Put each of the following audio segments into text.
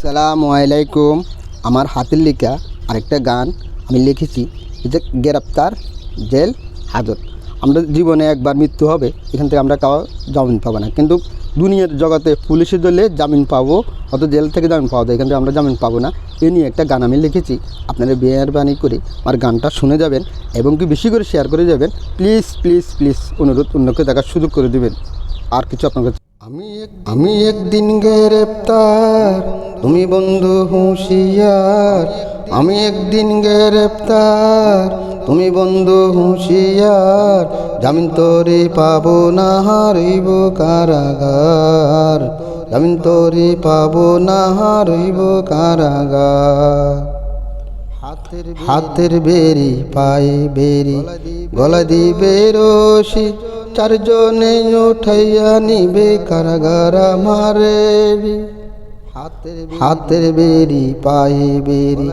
আসসালামু আলাইকুম। আমার হাতের লেখা আরেকটা গান আমি লিখেছি, যে গ্রেপ্তার জেল হাজত। আমরা জীবনে একবার মৃত্যু হবে, এখান থেকে আমরা কাউ জামিন পাবো না, কিন্তু দুনিয়ার জগতে পুলিশের দলে জামিন পাবো, অত জেল থেকে জামিন পাওয়া যায়, এখান থেকে আমরা জামিন পাবো না। এ নিয়ে একটা গান আমি লিখেছি। আপনারা মেহরবানি করে আমার গানটা শুনে যাবেন এবং কি বেশি করে শেয়ার করে যাবেন। প্লিজ প্লিজ প্লিজ অনুরোধ, অন্যকে দেখার সুযোগ করে দেবেন। আর কিছু আপনার কাছে আমি একদিন গ্রেপ্তার, তুমি বন্ধু হুঁশিয়ার। আমি একদিন গ্রেপ্তার, তুমি বন্ধু হুঁশিয়ার। জামিন তোরে পাবো না, হারিব কারাগার। জামিন তোরে পাবো না, হারিব কারাগার। হাতের বেরি পায়ে বেরি, গলা দিবে রশি, চারজনে উঠাইয়া নিবে কারাগার আমারে। হাতের বেরি পায়ে বেরি,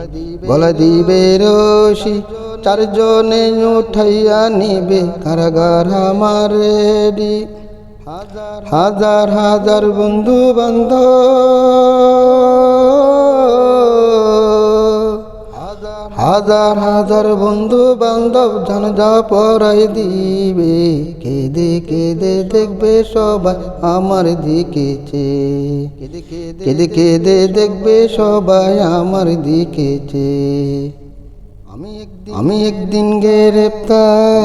গলা দিবে রশি, চারজনে উঠাইয়া নিবে কারাগার আমারে। হাজার হাজার বন্ধু বান্ধব, হাজার হাজার বন্ধু বান্ধব জানাজা পড়াই দিবে। কেঁদে কেঁদে দেখবে সবাই আমার দিকে চেয়ে, কেঁদে কেঁদে দেখবে সবাই আমার দিকে চেয়ে। আমি একদিন গ্রেপ্তার,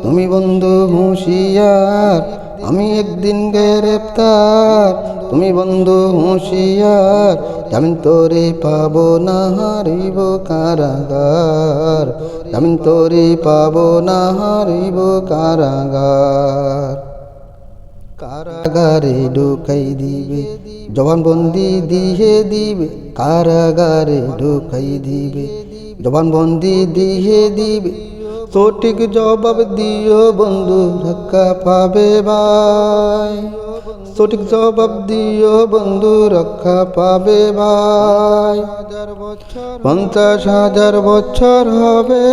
তুমি বন্ধু হুঁশিয়ার। আমি একদিন গ্রেপ্তার, তুমি বন্ধু হুঁশিয়ার। জামিন তোরে পাবো না, হারিব কারাগার। জামিন তোরে পাবো না, হারিব কারাগার। কারাগারে ঢুকাই দিবে, জবানবন্দি দিয়ে দিবে। কারাগারে ঢুকাই দিবে, জবানবন্দি দিয়ে দিবে। সঠিক জবাব দিও বন্ধু, রক্ষা পাবে ভাই। সঠিক জবাব দিও বন্ধু, রক্ষা পাবে ভাই। 50,000 বছর হবে,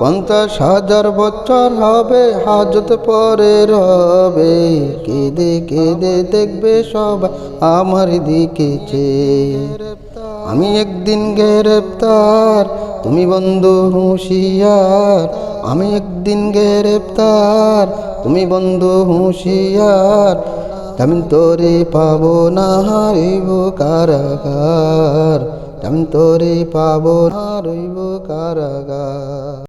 50,000 বছর হবে, হাজত পরে রবে। কেঁদে কেঁদে দেখবে সবাই আমার দিকে চেয়ে। আমি একদিন গ্রেপ্তার, তুমি বন্ধু হুঁশিয়ার। আমি একদিন গ্রেপ্তার, তুমি বন্ধু হুঁশিয়ার। জামিন তোরে পাবো না, হারিব কারাগার। জামিন তোরে পাবো না, হারিব কারাগার।